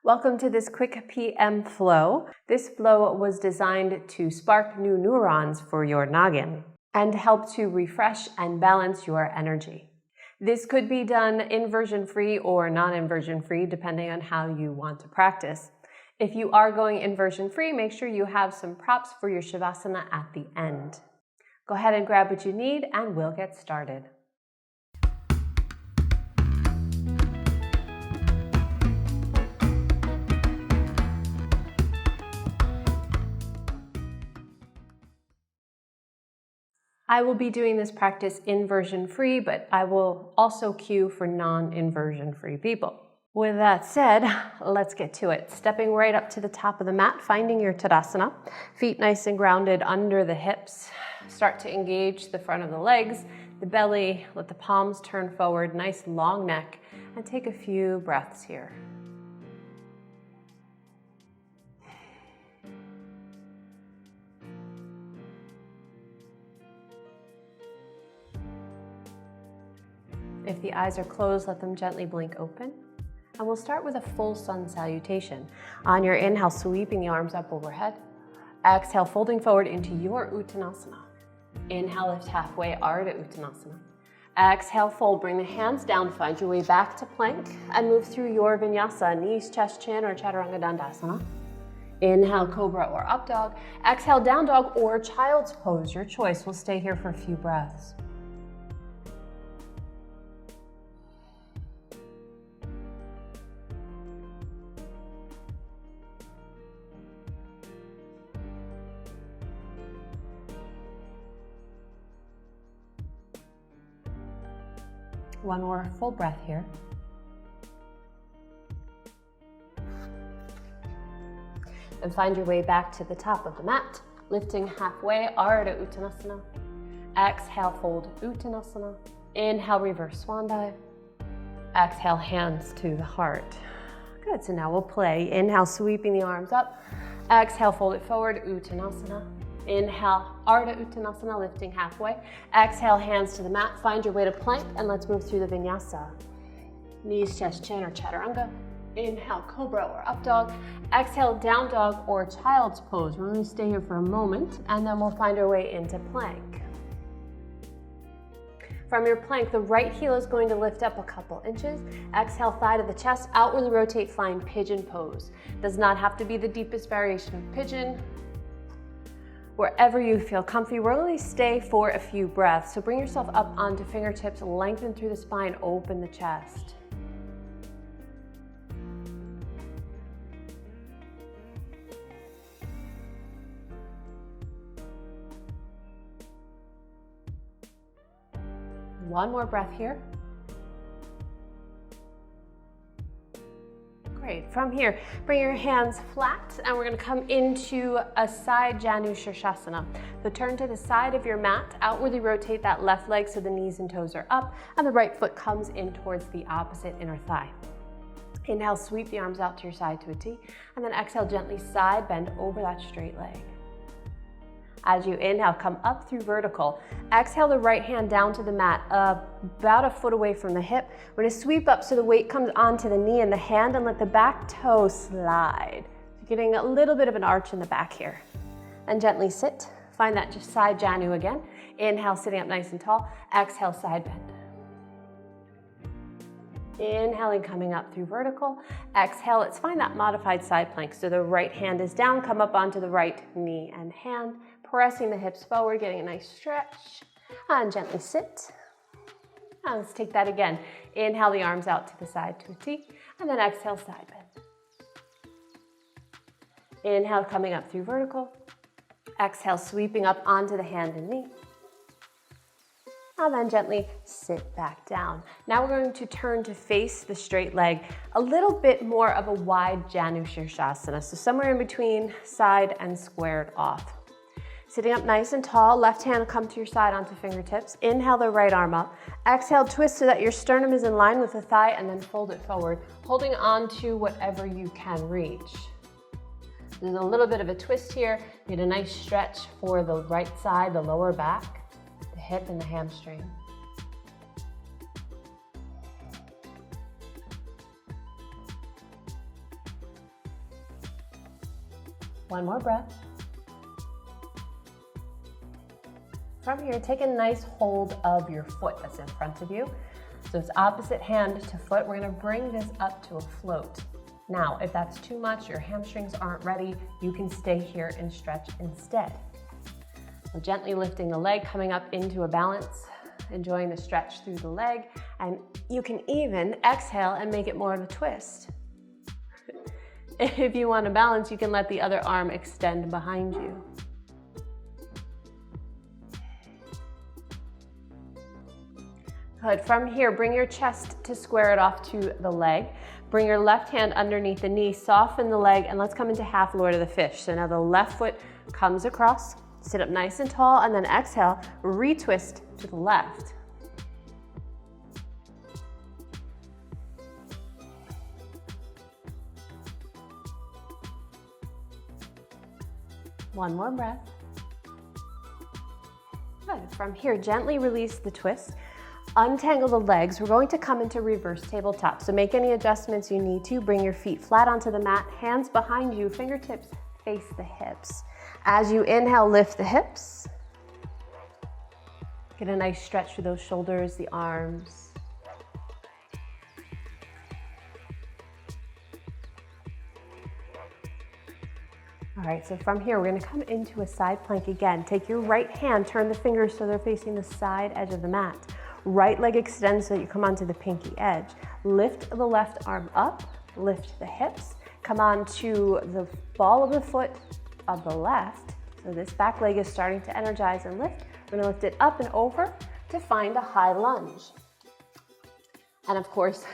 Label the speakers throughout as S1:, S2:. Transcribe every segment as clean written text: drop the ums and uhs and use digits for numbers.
S1: Welcome to this quick PM flow. This flow was designed to spark new neurons for your noggin and help to refresh and balance your energy. This could be done inversion-free or non-inversion-free, depending on how you want to practice. If you are going inversion-free, make sure you have some props for your Savasana at the end. Go ahead and grab what you need and we'll get started. I will be doing this practice inversion-free, but I will also cue for non-inversion-free people. With that said, let's get to it. Stepping right up to the top of the mat, finding your Tadasana. Feet nice and grounded under the hips. Start to engage the front of the legs, the belly, let the palms turn forward, nice long neck, and take a few breaths here. If the eyes are closed, let them gently blink open. And we'll start with a full sun salutation. On your inhale, sweeping the arms up overhead. Exhale, folding forward into your Uttanasana. Inhale, lift halfway, Ardha Uttanasana. Exhale, fold, bring the hands down, find your way back to plank, and move through your Vinyasa, knees, chest, chin, or Chaturanga Dandasana. Inhale, Cobra or Up Dog. Exhale, Down Dog or Child's Pose, your choice. We'll stay here for a few breaths. One more full breath here. And find your way back to the top of the mat, lifting halfway, Ardha Uttanasana. Exhale, fold Uttanasana. Inhale, reverse swan dive. Exhale, hands to the heart. Good, so now we'll play. Inhale, sweeping the arms up. Exhale, fold it forward, Uttanasana. Inhale, Ardha Uttanasana, lifting halfway. Exhale, hands to the mat. Find your way to plank, and let's move through the Vinyasa. Knees, chest, chin, or Chaturanga. Inhale, Cobra or Up Dog. Exhale, Down Dog or Child's Pose. We're going to stay here for a moment, and then we'll find our way into plank. From your plank, the right heel is going to lift up a couple inches. Exhale, thigh to the chest, outwardly rotate, find pigeon pose. Does not have to be the deepest variation of pigeon. Wherever you feel comfy, we're going to stay for a few breaths. So bring yourself up onto fingertips, lengthen through the spine, open the chest. One more breath here. Great. From here, bring your hands flat, and we're going to come into a side Janu Shirshasana. So turn to the side of your mat, outwardly rotate that left leg so the knees and toes are up, and the right foot comes in towards the opposite inner thigh. Inhale, sweep the arms out to your side to a T, and then exhale, gently side bend over that straight leg. As you inhale, come up through vertical. Exhale the right hand down to the mat, about a foot away from the hip. We're going to sweep up so the weight comes onto the knee and the hand, and let the back toe slide. So getting a little bit of an arch in the back here. And gently sit. Find that just side Janu again. Inhale, sitting up nice and tall. Exhale, side bend. Inhaling, coming up through vertical. Exhale, let's find that modified side plank. So the right hand is down, come up onto the right knee and hand. Pressing the hips forward, getting a nice stretch, and gently sit. And let's take that again. Inhale the arms out to the side to a T, and then exhale, side bend. Inhale, coming up through vertical. Exhale, sweeping up onto the hand and knee. And then gently sit back down. Now we're going to turn to face the straight leg, a little bit more of a wide Janu Shirshasana, so somewhere in between side and squared off. Sitting up nice and tall, left hand come to your side onto fingertips. Inhale the right arm up. Exhale, twist so that your sternum is in line with the thigh, and then fold it forward, holding on to whatever you can reach. There's a little bit of a twist here. Get a nice stretch for the right side, the lower back, the hip and the hamstring. One more breath. From here, take a nice hold of your foot that's in front of you. So it's opposite hand to foot. We're gonna bring this up to a float. Now, if that's too much, your hamstrings aren't ready, you can stay here and stretch instead. So gently lifting the leg, coming up into a balance, enjoying the stretch through the leg, and you can even exhale and make it more of a twist. If you want to balance, you can let the other arm extend behind you. Good. From here, bring your chest to square it off to the leg. Bring your left hand underneath the knee, soften the leg, and let's come into half Lord of the Fish. So now the left foot comes across, sit up nice and tall, and then exhale, retwist to the left. One more breath. Good. From here, gently release the twist. Untangle the legs. We're going to come into reverse tabletop. So make any adjustments you need to. Bring your feet flat onto the mat, hands behind you, fingertips face the hips. As you inhale, lift the hips. Get a nice stretch through those shoulders, the arms. All right, so from here, we're gonna come into a side plank again. Take your right hand, turn the fingers so they're facing the side edge of the mat. Right leg extends so that you come onto the pinky edge. Lift the left arm up, lift the hips. Come on to the ball of the foot of the left. So this back leg is starting to energize and lift. We're gonna lift it up and over to find a high lunge. And of course,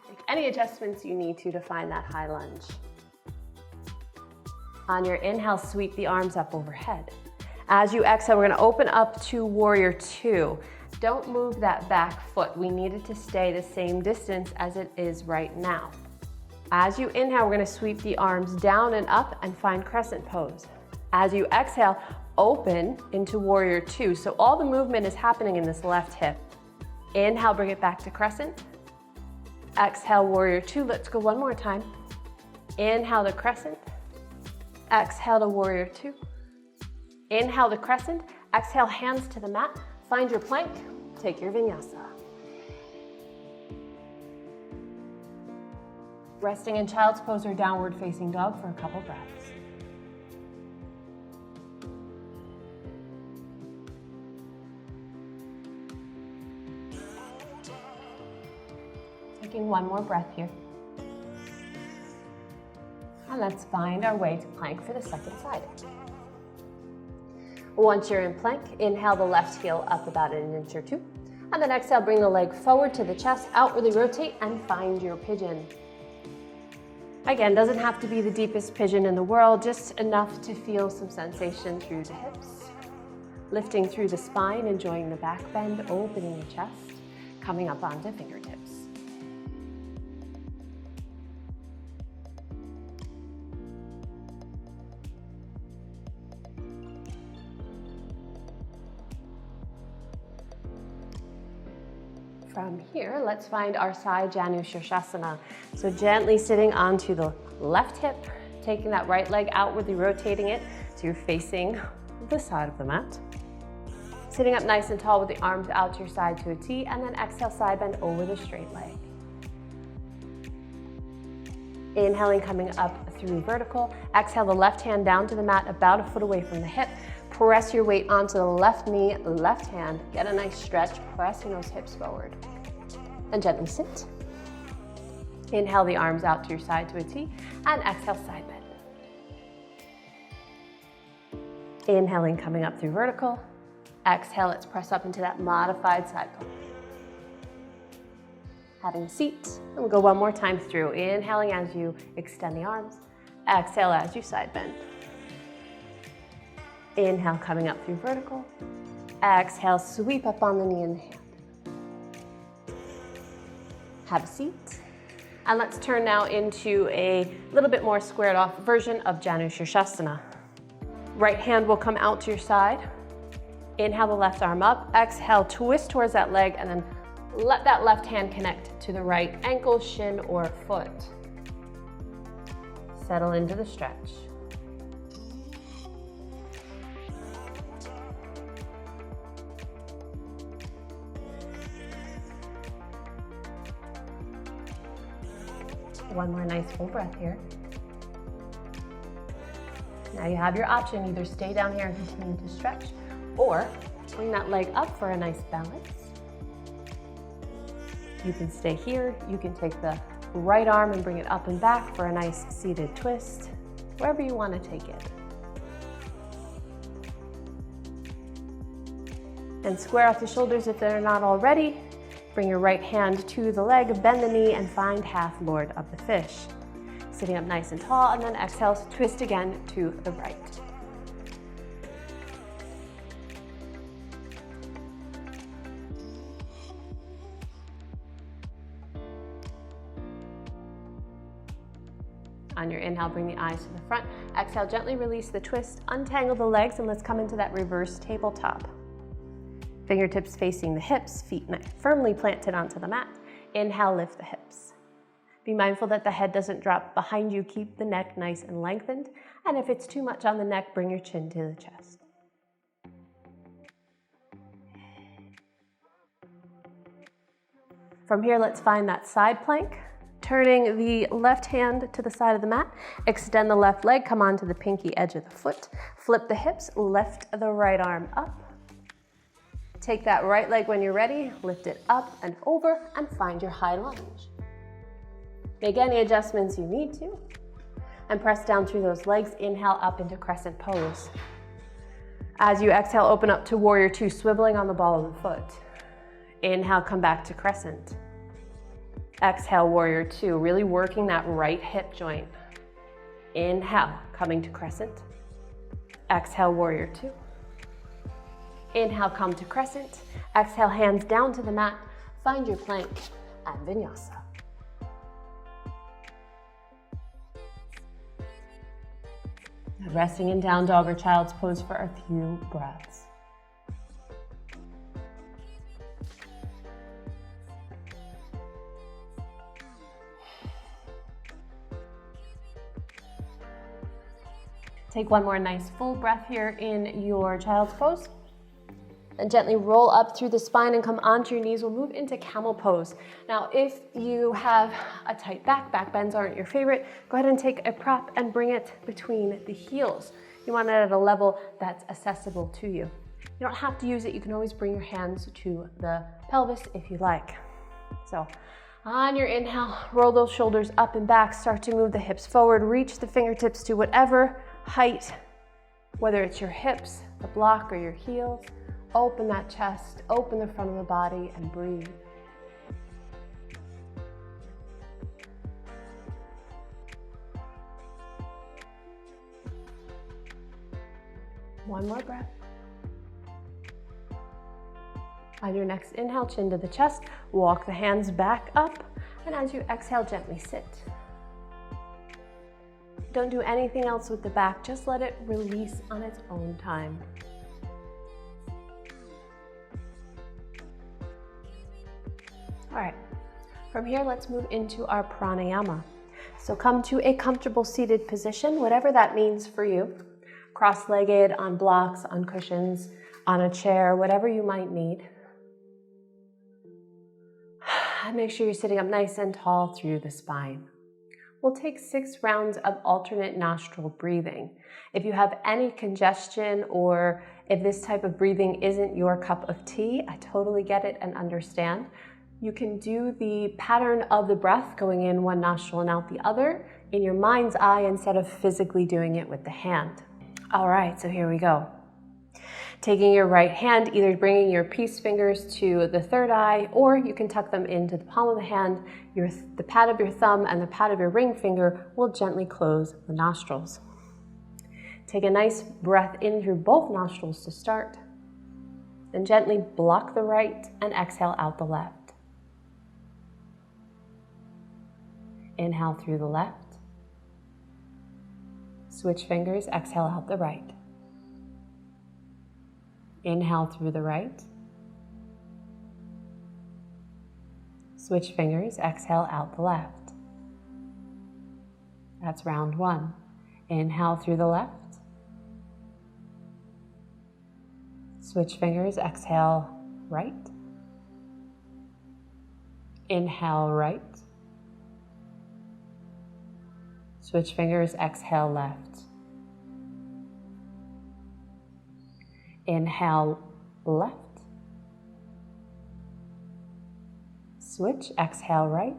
S1: make any adjustments you need to find that high lunge. On your inhale, sweep the arms up overhead. As you exhale, we're gonna open up to Warrior Two. Don't move that back foot. We need it to stay the same distance as it is right now. As you inhale, we're gonna sweep the arms down and up and find crescent pose. As you exhale, open into Warrior Two. So all the movement is happening in this left hip. Inhale, bring it back to crescent. Exhale, Warrior Two. Let's go one more time. Inhale to crescent. Exhale to Warrior Two. Inhale to crescent. Exhale, hands to the mat. Find your plank. Take your Vinyasa. Resting in child's pose or downward facing dog for a couple breaths. Taking one more breath here. And let's find our way to plank for the second side. Once you're in plank, inhale the left heel up about an inch or two. And then exhale, bring the leg forward to the chest, outwardly rotate, and find your pigeon. Again, doesn't have to be the deepest pigeon in the world, just enough to feel some sensation through the hips. Lifting through the spine, enjoying the back bend, opening the chest, coming up onto fingertips. From here, let's find our side Janu Shirshasana. So gently sitting onto the left hip, taking that right leg outwardly, rotating it so you're facing the side of the mat. Sitting up nice and tall with the arms out to your side to a T, and then exhale, side bend over the straight leg. Inhaling, coming up through vertical. Exhale, the left hand down to the mat, about a foot away from the hip. Press your weight onto the left knee, left hand. Get a nice stretch, pressing those hips forward. And gently sit. Inhale the arms out to your side to a T, and exhale, side bend. Inhaling, coming up through vertical. Exhale, let's press up into that modified side plank. Having a seat, and we'll go one more time through. Inhaling as you extend the arms. Exhale as you side bend. Inhale, coming up through vertical. Exhale, sweep up on the knee and the hand. Have a seat. And let's turn now into a little bit more squared off version of Janu Shirshasana. Right hand will come out to your side. Inhale the left arm up. Exhale, twist towards that leg, and then let that left hand connect to the right ankle, shin, or foot. Settle into the stretch. one more nice full breath here. Now you have your option, either stay down here and continue to stretch, or bring that leg up for a nice balance. You can stay here, you can take the right arm and bring it up and back for a nice seated twist, wherever you want to take it. And square out the shoulders if they're not already. Bring your right hand to the leg, bend the knee, and find half Lord of the Fish. Sitting up nice and tall, and then exhale, twist again to the right. On your inhale, bring the eyes to the front. Exhale, gently release the twist, untangle the legs, and let's come into that reverse tabletop. Fingertips facing the hips, feet firmly planted onto the mat. Inhale, lift the hips. Be mindful that the head doesn't drop behind you. Keep the neck nice and lengthened. And if it's too much on the neck, bring your chin to the chest. From here, let's find that side plank. Turning the left hand to the side of the mat, extend the left leg, come onto the pinky edge of the foot, flip the hips, lift the right arm up. Take that right leg when you're ready, lift it up and over, and find your high lunge. Make any adjustments you need to, and press down through those legs. Inhale up into crescent pose. As you exhale, open up to warrior two, swiveling on the ball of the foot. Inhale, come back to crescent. Exhale, warrior two, really working that right hip joint. Inhale, coming to crescent. Exhale, warrior two. Inhale, come to crescent. Exhale, hands down to the mat. Find your plank and Vinyasa. Resting in down dog or child's pose for a few breaths. Take one more nice full breath here in your child's pose. Then gently roll up through the spine and come onto your knees. We'll move into camel pose. Now, if you have a tight back bends aren't your favorite, go ahead and take a prop and bring it between the heels. You want it at a level that's accessible to you. You don't have to use it. You can always bring your hands to the pelvis if you like. So on your inhale, roll those shoulders up and back. Start to move the hips forward. Reach the fingertips to whatever height, whether it's your hips, the block, or your heels. Open that chest, open the front of the body, and breathe. One more breath. On your next inhale, chin to the chest, walk the hands back up, and as you exhale, gently sit. Don't do anything else with the back, just let it release on its own time. All right, from here, let's move into our pranayama. So come to a comfortable seated position, whatever that means for you. Cross-legged, on blocks, on cushions, on a chair, whatever you might need. And make sure you're sitting up nice and tall through the spine. We'll take 6 rounds of alternate nostril breathing. If you have any congestion or if this type of breathing isn't your cup of tea, I totally get it and understand. You can do the pattern of the breath going in one nostril and out the other in your mind's eye instead of physically doing it with the hand. All right, so here we go. Taking your right hand, either bringing your peace fingers to the third eye, or you can tuck them into the palm of the hand. The pad of your thumb and the pad of your ring finger will gently close the nostrils. Take a nice breath in through both nostrils to start. Then gently block the right and exhale out the left. Inhale through the left. Switch fingers, exhale out the right. Inhale through the right. Switch fingers, exhale out the left. That's round 1. Inhale through the left. Switch fingers, exhale right. Inhale right. Switch fingers, exhale left. Inhale left. Switch, exhale right.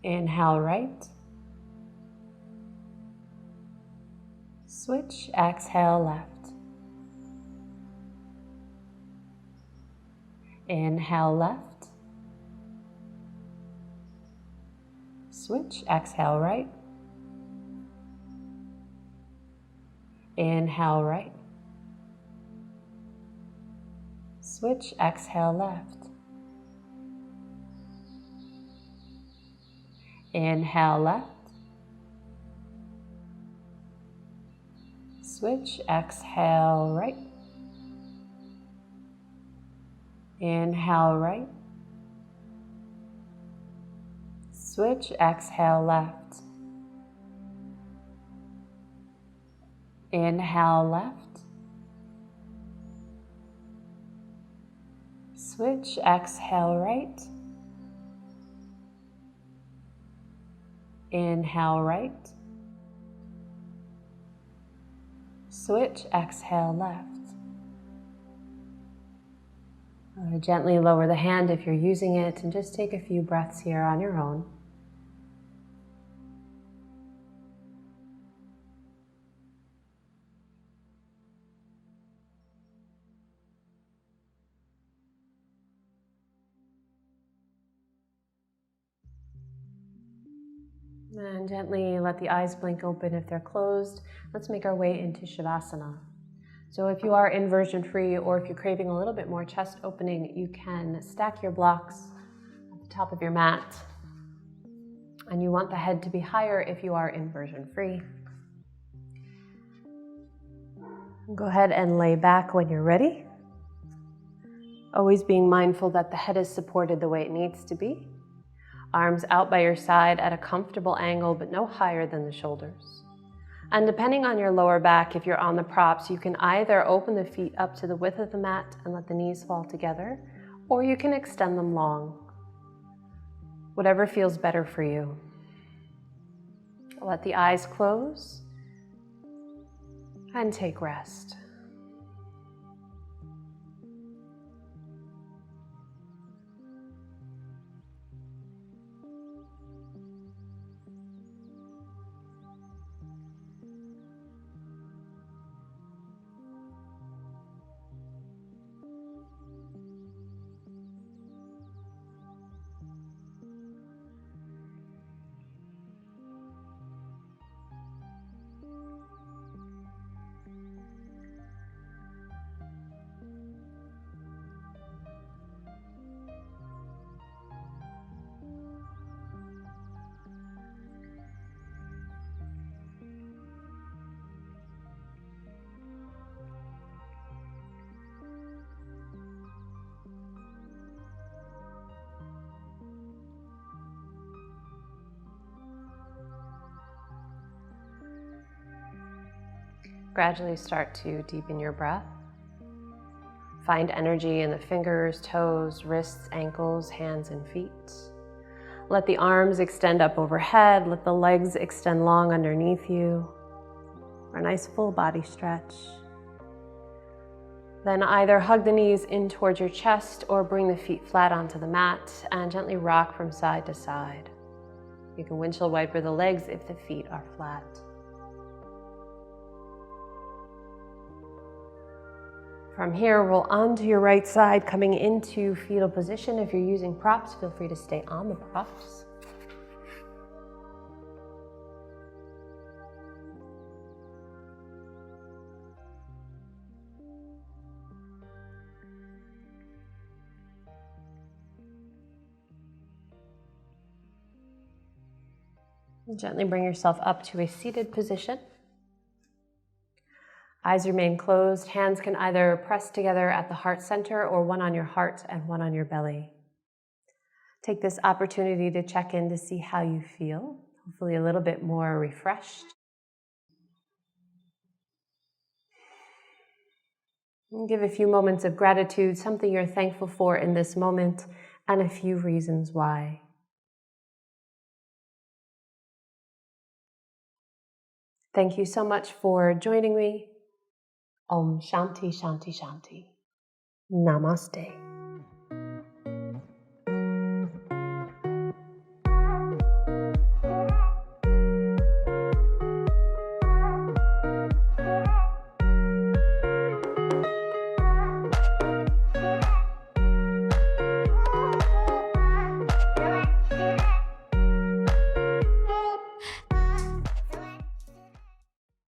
S1: Inhale right. Switch, exhale left. Inhale left. Switch, exhale right. Inhale right. Switch, exhale left. Inhale left. Switch, exhale right. Inhale right. Switch, exhale left. Inhale left. Switch, exhale right. Inhale right. Switch, exhale left. Gently lower the hand if you're using it and just take a few breaths here on your own. And gently let the eyes blink open if they're closed. Let's make our way into Savasana. So if you are inversion free or if you're craving a little bit more chest opening, you can stack your blocks at the top of your mat. And you want the head to be higher if you are inversion free. Go ahead and lay back when you're ready. Always being mindful that the head is supported the way it needs to be. Arms out by your side at a comfortable angle, but no higher than the shoulders. And depending on your lower back, if you're on the props, you can either open the feet up to the width of the mat and let the knees fall together, or you can extend them long. Whatever feels better for you. Let the eyes close and take rest. Gradually start to deepen your breath. Find energy in the fingers, toes, wrists, ankles, hands, and feet. Let the arms extend up overhead. Let the legs extend long underneath you. For a nice full body stretch. Then either hug the knees in towards your chest or bring the feet flat onto the mat and gently rock from side to side. You can windshield wiper the legs if the feet are flat. From here, roll onto your right side, coming into fetal position. If you're using props, feel free to stay on the props. Gently bring yourself up to a seated position. Eyes remain closed. Hands can either press together at the heart center or one on your heart and one on your belly. Take this opportunity to check in to see how you feel. Hopefully a little bit more refreshed. And give a few moments of gratitude, something you're thankful for in this moment, and a few reasons why. Thank you so much for joining me. Om Shanti Shanti Shanti. Namaste.